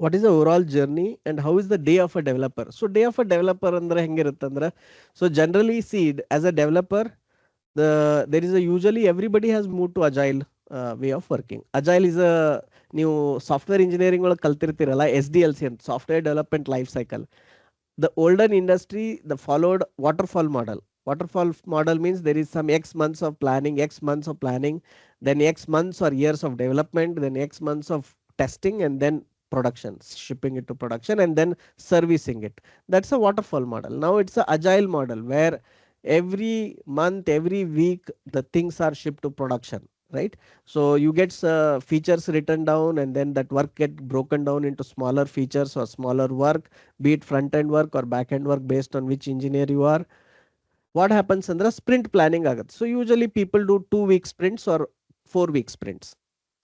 what is the overall journey and how is the day of a developer. So day of a developer andre hengirutte andre, so generally see as a developer, there is a usually everybody has moved to agile way of working. Agile is a new software engineering ಒಳಗೆ ಕಲ್ತಿರ್ತೀರಲ್ಲ SDLC ಅಂತ software development life cycle. The older industry the followed waterfall model. Waterfall model means there is some X months of planning, X months of planning, then X months or years of development, then X months of testing, and then production, shipping it to production, and then servicing it. That's a waterfall model. Now it's a agile model where every month, every week, the things are shipped to production, right? So you get features written down, and then that work get broken down into smaller features or smaller work, be it front end work or back end work based on which engineer you are. What happens under sprint planning agat. So usually people do 2-week sprints or 4-week sprints.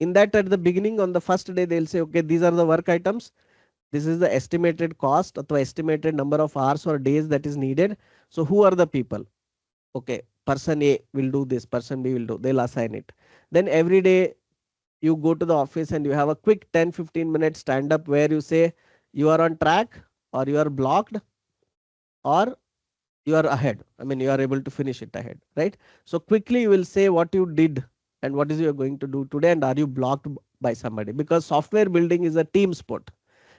In that, at the beginning, on the first day, they'll say, okay, these are the work items, this is the estimated cost or estimated number of hours or days that is needed. So who are the people? Okay, person A will do this, person B will do, they'll assign it. Then every day you go to the office and you have a quick 10-15 minute stand up where you say you are on track or you are blocked or you are ahead. I mean, you are able to finish it ahead, right? So quickly you will say what you did and what is you are going to do today, and are you blocked by somebody, because software building is a team sport.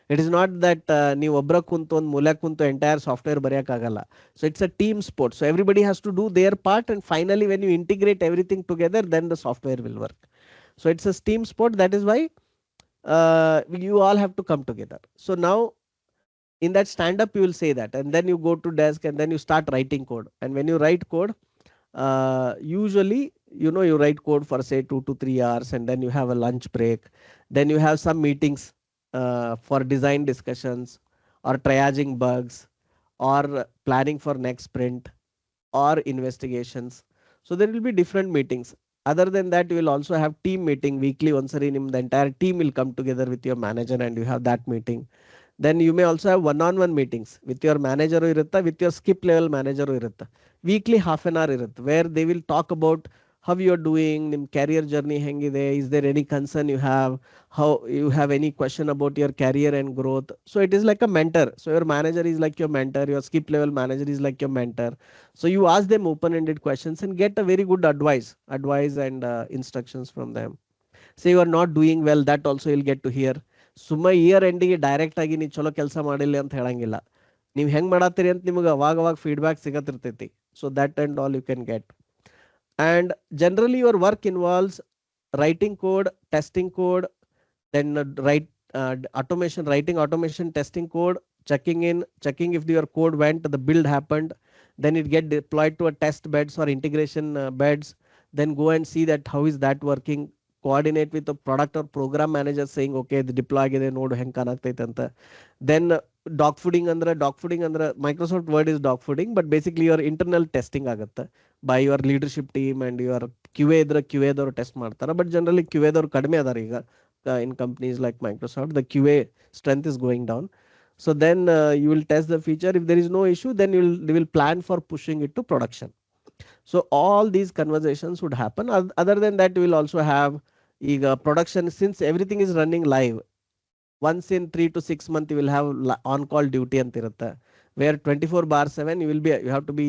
It is not that ನೀವು ಒಬ್ಬರ ಕುಂತು ಒಂದು ಮೂಲೆ ಕುಂತು entire software ಬರೆಯೋಕ್ಕಾಗಲ್ಲ. So it's a team sport. So everybody has to do their part, and finally when you integrate everything together, then the software will work. So it's a team sport. That is why you all have to come together. So now in that stand up you will say that, and then you go to desk and then you start writing code. And when you write code, usually you write code for say 2 to 3 hours, and then you have a lunch break, then you have some meetings for design discussions or triaging bugs or planning for next sprint or investigations. So there will be different meetings. Other than that, you will also have team meeting weekly. Once the entire team will come together with your manager and you have that meeting. Then you may also have one-on-one meetings with your manager with your skip level manager weekly, half an hour where they will talk about how you are doing, nim career journey hengide, is there any concern you have, how you have any question about your career and growth. So it is like a mentor. So your manager is like your mentor, your skip level manager is like your mentor. So you ask them open-ended questions and get a very good advice and instructions from them. Say you are not doing well, that also you'll get to hear. ಸುಮ್ಮ year ಎಂಡಿಗೆ direct ಆಗಿ ನೀವು ಚಲೋ ಕೆಲಸ ಮಾಡಿಲ್ಲ ಅಂತ ಹೇಳಂಗಿಲ್ಲ. ನೀವು ಹೆಂಗ್ ಮಾಡತ್ತೀರಿ ಅಂತ ನಿಮಗೆ ಅವಾಗ ಫೀಡ್ಬ್ಯಾಕ್ ಸಿಗತ್ತಿರ್ತೈತಿ. So that and all you can get. And generally your work involves writing code, testing code, then writing automation, testing code, checking if your code went, the build happened, then it get deployed to a test beds or integration beds, then go and see that how is that working, coordinate with the product or program manager saying okay the deploy agide node heng kanagtೈತೆ ಅಂತ. Then dog fooding ಅಂದ್ರೆ Microsoft Word is dog fooding, but basically your internal testing ಆಗುತ್ತೆ by your leadership team, and your QA ಇದ್ರೆ QA ದವರು test ಮಾಡ್ತಾರೆ. But generally QA ದವರು ಕಡಿಮೆ ಅದಾರ ಈಗ in companies like Microsoft. The QA strength is going down. So then you will test the feature. If there is no issue, then they will plan for pushing it to production. So all these conversations would happen. Other than that, you will also have production, since everything is running live. Once in 3 to 6 months you will have on-call duty ಅಂತಿರುತ್ತೆ, where 24/7 you have to be,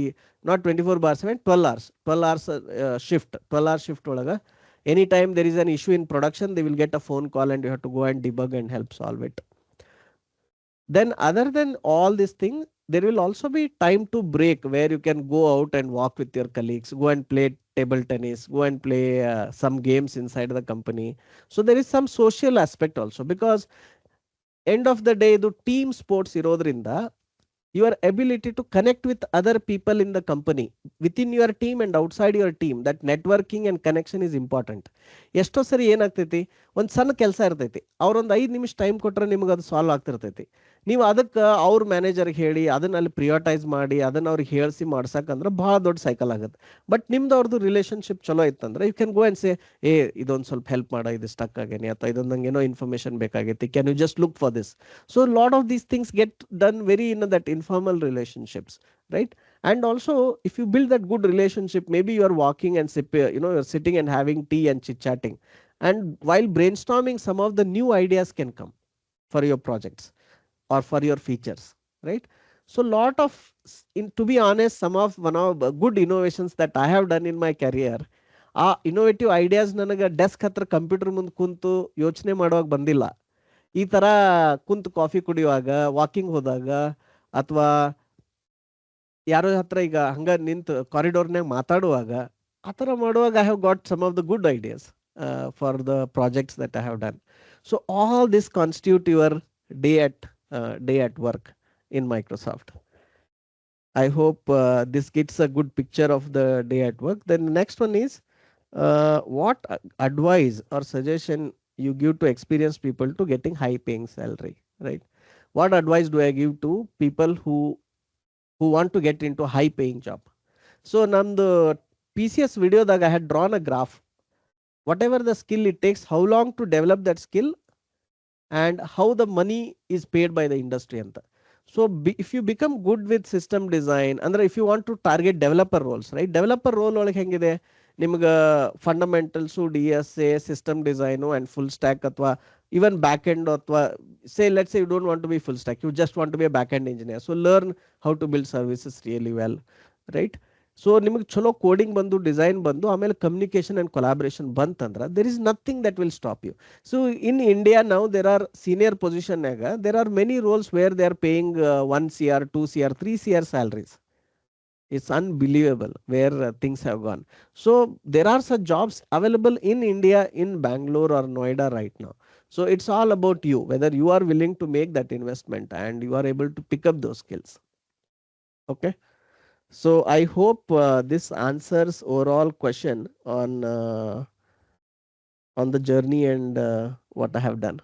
not 24/7, 12 hours shift, 12 hour shift ಒಳಗ anytime there is an issue in production, they will get a phone call and you have to go and debug and help solve it. Then other than all these things, there will also be time to break where you can go out and walk with your colleagues, go and play table tennis, go and play some games inside the company. So there is some social aspect also, because end of the day the team sports ಇರೋದ್ರಿಂದ your ability to connect with other people in the company, within your team and outside your team, that networking and connection is important. ಎಷ್ಟೋ ಸರಿ ಏನಾಗ್ತೈತಿ, ಒಂದು ಸಣ್ಣ ಕೆಲಸ ಇರ್ತೈತಿ, ಅವ್ರೊಂದು 5 ನಿಮಿಷ time ಕೊಟ್ಟರೆ ನಿಮಗೆ ಅದು ಸಾಲ್ವ್ ಆಗ್ತಿರ್ತೈತಿ. ನೀವು ಅದಕ್ಕೆ ಅವ್ರ ಮ್ಯಾನೇಜರ್ಗೆ ಹೇಳಿ ಅದನ್ನ ಅಲ್ಲಿ ಪ್ರಿಯೋಟೈಸ್ ಮಾಡಿ ಅದನ್ನ ಅವ್ರಿಗೆ ಹೇಳಿಸಿ ಮಾಡ್ಸಕ್ಕಂದ್ರೆ ಭಾಳ ದೊಡ್ಡ ಸೈಕಲ್ ಆಗುತ್ತೆ. ಬಟ್ ನಿಮ್ದು ಅವ್ರದ್ದು ರಿಲೇಶನ್ಶಿಪ್ ಚಲೋ ಇತ್ತಂದ್ರೆ you can go and say ಇದೊಂದು ಸ್ವಲ್ಪ ಹೆಲ್ಪ್ ಮಾಡ, ಇದು ಸ್ಟಕ್ ಆಗೇನಿ, ಅಥವಾ ಇದೊಂದು ನಂಗೆ ಏನೋ ಇನ್ಫಾರ್ಮೇಶನ್ ಬೇಕಾಗೈತಿ, can you just look for this. So lot of these things get done very in that informal relationships, right? And also if you build that good relationship, maybe you are walking and you're sitting and having tea and chit chatting, and while brainstorming some of the new ideas can come. for your projects or for your features, right? So lot of to be honest, some of one of good innovations that I have done in my career, ಆ innovative ideas ನನಗೆ desk ಹತ್ರ computer ಮುಂದೆ ಕುಂತು ಯೋಚನೆ ಮಾಡುವಾಗ ಬಂದಿಲ್ಲ. ಈ ತರ ಕುಂತು ಕಾಫಿ ಕುಡಿಯುವಾಗ, ವಾಕಿಂಗ್ ಹೋದಾಗ, ಅಥವಾ ಯಾರೋ ಹತ್ರ ಈಗ ಹಂಗ ನಿಂತು ಕಾರಿಡೋರ್ನಾಗ ಮಾತಾಡುವಾಗ, ಆ ಥರ ಮಾಡುವಾಗ I have got some of the good ideas for the projects that I have done. So all this constitute your day at work in Microsoft. I hope this gets a good picture of the day at work. Then the next one is what advice or suggestion you give to experienced people to getting high paying salary, right? What advice do I give to people who want to get into high paying job? So namdu PCS video that I had drawn a graph. Whatever the skill it takes, how long to develop that skill, and how the money is paid by the industry anta. So if you become good with system design, ಅಂದ್ರೆ if you want to target developer roles, right? Developer role ಒಳಗೆ ಹೆಂಗಿದೆ, ನಿಮ್ಗೆ fundamentals, DSA, system design and full stack, ಅಥವಾ even back end, ಅಥವಾ say let's say you don't want to be full stack, you just want to be a back end engineer, so learn how to build services really well, right? So ನಿಮಗೆ ಚಲೋ coding ಬಂದು, design ಬಂದು, ಆಮೇಲೆ communication and collaboration ಬಂತಂದ್ರೆ there is nothing that will stop you. So in India now there are senior position naga, there are many roles where they are paying 1 CR, 2 CR, 3 CR salaries. It's unbelievable where things have gone. So there are such jobs available in India, in Bangalore or Noida right now. So it's all about you, whether you are willing to make that investment and you are able to pick up those skills. Okay. So I hope this answers overall question on the journey and what I have done.